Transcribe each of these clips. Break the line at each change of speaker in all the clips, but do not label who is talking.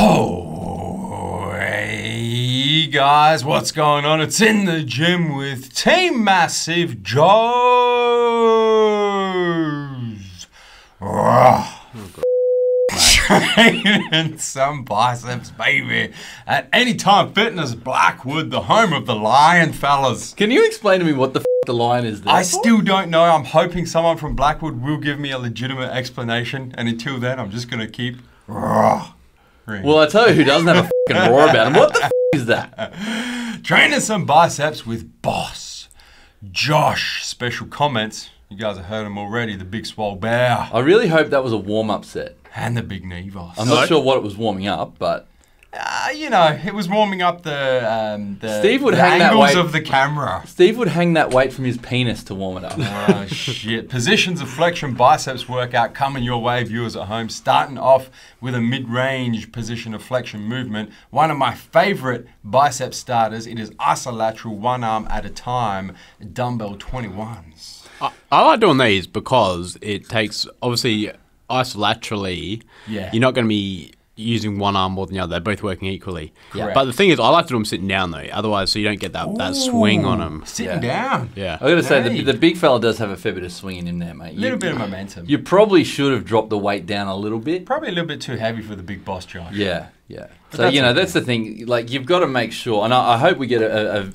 Oh, hey guys, what's going on? It's In the Gym with Team MassiveJoes. Training some biceps, baby. At Anytime Fitness, Blackwood, the home of the Lion fellas.
Can you explain to me what the the Lion is there
I still don't know. I'm hoping someone from Blackwood will give me a legitimate explanation. And until then, I'm just going to keep roaring.
Well, I tell you who doesn't have a fucking roar about him. What the is that?
Training some biceps with Boss Josh. Special comments. You guys have heard him already. The big swole bear.
I really hope that was a warm-up set.
And the big knee boss.
I'm not sure what it was warming up, but...
you know, it was warming up the
Steve would
the
hang that
angles
weight,
of the camera.
Steve would hang that weight from his penis to warm it up.
Oh, shit. Positions of flexion biceps workout coming your way, viewers at home. Starting off with a mid-range position of flexion movement. One of my favorite bicep starters. It is Isolateral, one arm at a time, dumbbell 21s.
I like doing these because it takes, obviously, isolaterally,
Yeah.
you're not going to be using one arm more than the other. They're both working equally.
Correct.
But the thing is, I like to do them sitting down, though. Otherwise, so you don't get that swing on them.
Sitting down.
Yeah.
I got to say,
Hey.
the big fella does have a fair bit of swing in him there, mate.
A little bit of momentum.
You probably should have dropped the weight down a little bit.
Probably a little bit too heavy for the big boss, Josh.
Yeah, yeah.
But
So,
that's
you know,
okay.
that's the thing. Like, you've got to make sure, and I hope we get a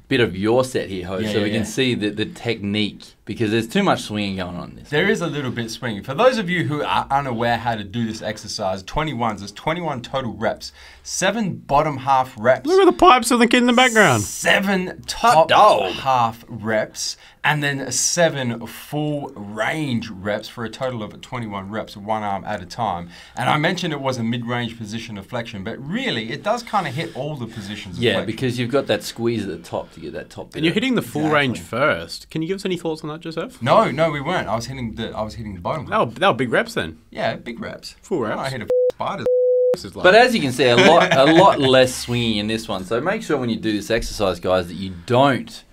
bit of your set here, host,
Yeah,
so
yeah,
we can
yeah.
see the technique, because there's too much swinging going on in this.
There is a little bit swinging. For those of you who are unaware how to do this exercise, 21s, there's 21 total reps, 7 bottom half reps,
Look at the pipes of the kid in the background.
7 top
dog.
half reps, and then 7 full range reps for a total of 21 reps, one arm at a time. And I mentioned it was a mid-range position of flexion, but really it does kind of hit all the positions of
Yeah,
flexion.
because you've got that squeeze at the top to get that top bit.
And you're hitting the full
Exactly.
range first. Can you give us any thoughts on that, Joseph?
No, we weren't. I was hitting the bottom.
They were big reps then.
Yeah, big reps.
Full reps.
I hit a spider.
This is like,
But as you can see, a lot less swinging in this one. So make sure when you do this exercise, guys, that you don't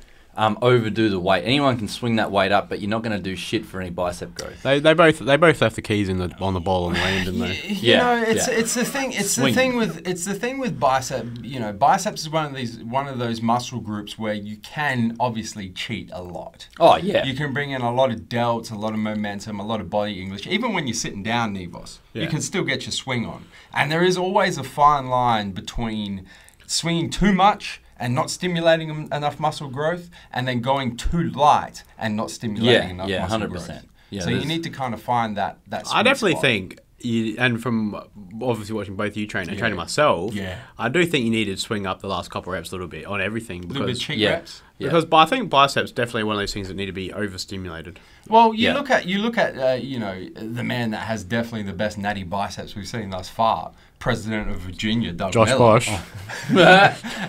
overdo the weight. Anyone can swing that weight up, but you're not going to do shit for any bicep growth.
they both left the keys on the ball and land, didn't they?
You
Yeah,
know,
yeah.
it's the thing. It's
Swing.
the thing with bicep. You know, biceps is one of those muscle groups where you can obviously cheat a lot.
Oh, yeah.
You can bring in a lot of delts, a lot of momentum, a lot of body English. Even when you're sitting down, Nevos, you
Yeah.
can still get your swing on. And there is always a fine line between swinging too much and not stimulating enough muscle growth, and then going too light and not stimulating enough muscle
100%.
growth.
Yeah,
So you
there's-
need to kind of find that sweet
I definitely
spot.
think, and from obviously watching both you train and training myself,
Yeah.
I do think you need to swing up the last couple of reps a little bit on everything.
A little bit
Because,
cheat
yeah.
reps.
Yeah.
because I think biceps definitely one of those things that need to be overstimulated.
Well, you
Yeah.
look at you know, the man that has definitely the best natty biceps we've seen thus far, President of Virginia, Doug
Josh
Miller.
Bosch.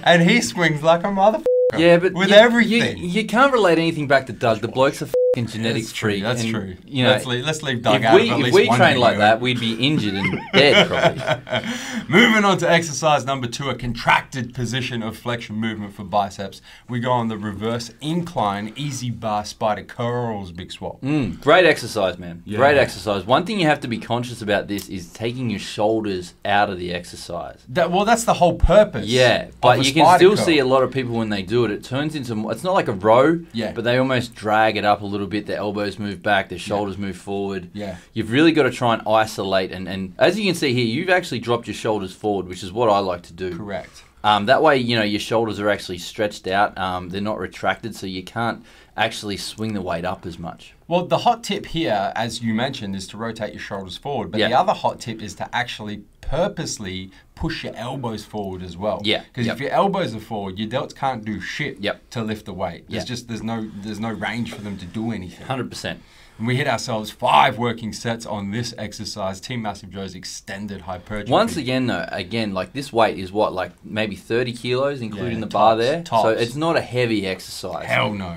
And he swings like a motherfucker.
Yeah, but
with
you,
everything.
You can't relate anything back to Doug. The bloke's a fucking genetics
That's true.
freak.
That's
and,
true.
You know,
let's leave Doug
if
out of
we,
at
if
least
we
one
trained like
video.
that, we'd be injured and dead probably.
Moving on to exercise number 2, a contracted position of flexion movement for biceps. We go on the reverse incline, easy bar spider curls, big swap.
Great exercise, man.
Yeah.
Great exercise. One thing you have to be conscious about this is taking your shoulders out of the exercise.
That's the whole purpose.
Yeah,
of
but
a
you can
spider
still
curl.
see a lot of people when they do it, it turns into, it's not like a row,
Yeah.
but they almost drag it up a little bit. Their elbows move back, their shoulders move forward.
Yeah.
You've really got to try and isolate, and as you can see here, you've actually dropped your shoulders forward, which is what I like to do.
Correct.
That way, you know, your shoulders are actually stretched out. They're not retracted, so you can't actually swing the weight up as much.
Well, the hot tip here, as you mentioned, is to rotate your shoulders forward. But
Yeah.
the other hot tip is to actually purposely push your elbows forward as well.
Yeah.
Because
Yep.
if your elbows are forward, your delts can't do shit
Yep.
to lift the weight.
Yeah.
There's no range for them to do anything.
100%.
And we hit ourselves 5 working sets on this exercise. Team MassiveJoes extended hypertrophy.
Once again, though, like this weight is what, like maybe 30 kilos, including
Yeah,
the bar
tops,
there.
tops.
So it's not a heavy exercise.
Hell no.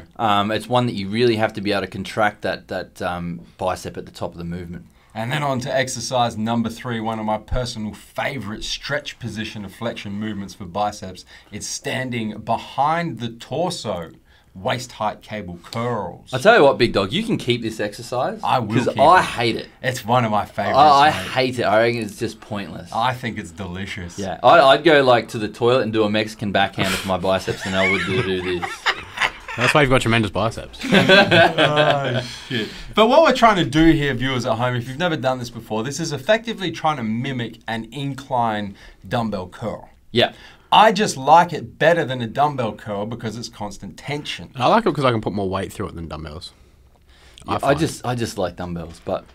It's one that you really have to be able to contract that bicep at the top of the movement.
And then on to exercise number 3, one of my personal favorite stretch position of flexion movements for biceps. It's standing behind the torso waist height cable curls.
I tell you what, big dog, you can keep this exercise.
I will
because
keep
I
it.
hate it.
It's one of my favorites.
I
mate.
hate it. I reckon it's just pointless.
I think it's delicious.
Yeah, I'd go like to the toilet and do a Mexican backhand with my biceps, and I would do this.
That's why you've got tremendous biceps.
Oh, shit. But what we're trying to do here, viewers at home, if you've never done this before, this is effectively trying to mimic an incline dumbbell curl.
Yeah.
I just like it better than a dumbbell curl because it's constant tension.
I like it because I can put more weight through it than dumbbells.
I just like dumbbells, but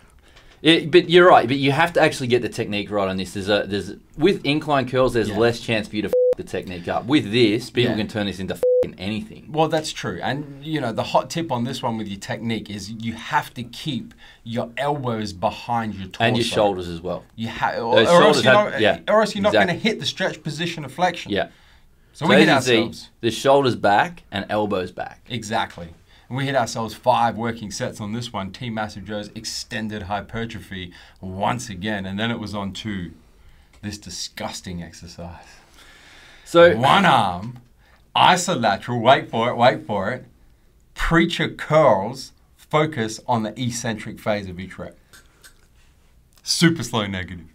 you're right. But you have to actually get the technique right on this. There's with incline curls, there's less chance for you to the technique up. With this, people can turn this into anything.
Well, that's true. And, you know, the hot tip on this one with your technique is you have to keep your elbows behind your torso.
And your shoulders as well.
You or else you're not
exactly.
going to hit the stretch position of flexion.
Yeah.
So we hit ourselves.
The shoulders back and elbows back.
Exactly. And we hit ourselves 5 working sets on this one. Team MassiveJoes extended hypertrophy once again. And then it was on to this disgusting exercise.
So
one arm, isolateral, wait for it, preacher curls, focus on the eccentric phase of each rep. Super slow negative.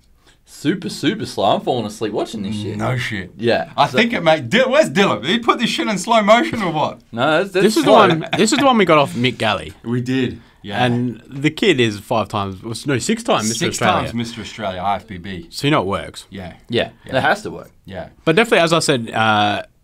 Super slow. I'm falling asleep watching this shit.
No shit.
Yeah.
I think it made... Where's Dylan? Did he put this shit in slow motion or what?
No, that's
This is
slow.
the one we got off Mick Galley.
We did. Yeah.
And the kid is 6 times Mr. Australia.
6 times Mr. Australia, IFBB.
So you know it works.
Yeah.
Yeah, it has to work.
Yeah.
But definitely, as I said,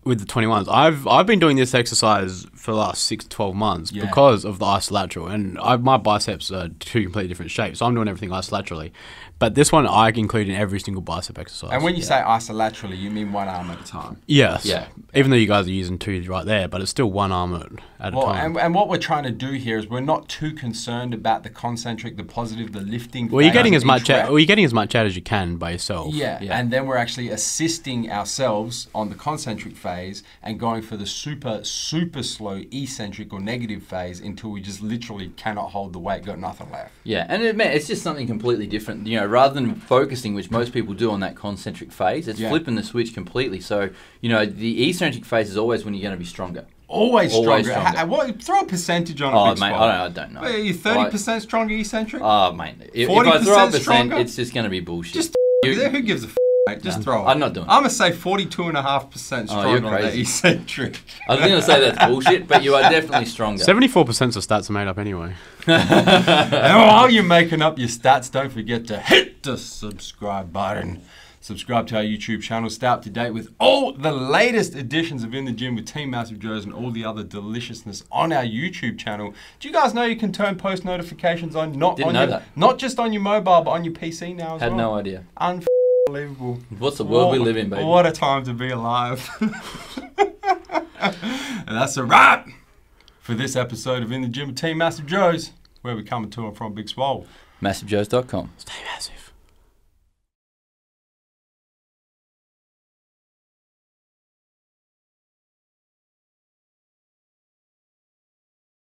with the 21s, I've been doing this exercise for the last 6 to 12 months because of the isolateral. And my biceps are 2 completely different shapes. So I'm doing everything isolaterally. But this one I include in every single bicep exercise.
And when you say isolaterally, you mean one arm at a time?
Yes.
Yeah.
Even though you guys are using 2 right there, but it's still one arm at a time.
And what we're trying to do here is we're not too concerned about the concentric, the positive, the lifting.
Well, you're getting
phase
as
of
much
each rep.
you're getting as much out as you can by yourself.
Yeah, and then we're actually assisting ourselves on the concentric phase and going for the super slow eccentric or negative phase until we just literally cannot hold the weight, got nothing left.
Yeah, and it's just something completely different. You know, rather than focusing, which most people do on that concentric phase, it's flipping the switch completely. So, you know, the eccentric phase is always when you're going to be stronger.
Always stronger. Throw a percentage on
Oh,
a big
mate,
spot.
I don't know.
Are you 30% stronger eccentric?
Oh, mate. If I throw up
40% stronger?
it's just going to be bullshit.
Just who gives a mate? Just throw it.
I'm not doing it.
I'm going to say 42.5% stronger on the
crazy.
eccentric.
I was going to say that's bullshit, but you are definitely stronger.
74% of stats are made up anyway.
And while you're making up your stats, don't forget to hit the subscribe button. Subscribe to our YouTube channel. Stay up to date with all the latest editions of In the Gym with Team MassiveJoes and all the other deliciousness on our YouTube channel. Do you guys know you can turn post notifications on?
Didn't know that.
Not just on your mobile, but on your PC now as well.
Had no idea.
Unbelievable.
What's the world we live in, baby?
What a time to be alive. And that's a wrap for this episode of In the Gym with Team MassiveJoes, where we're coming to and from Big Swole.
MassiveJoes.com.
Stay massive.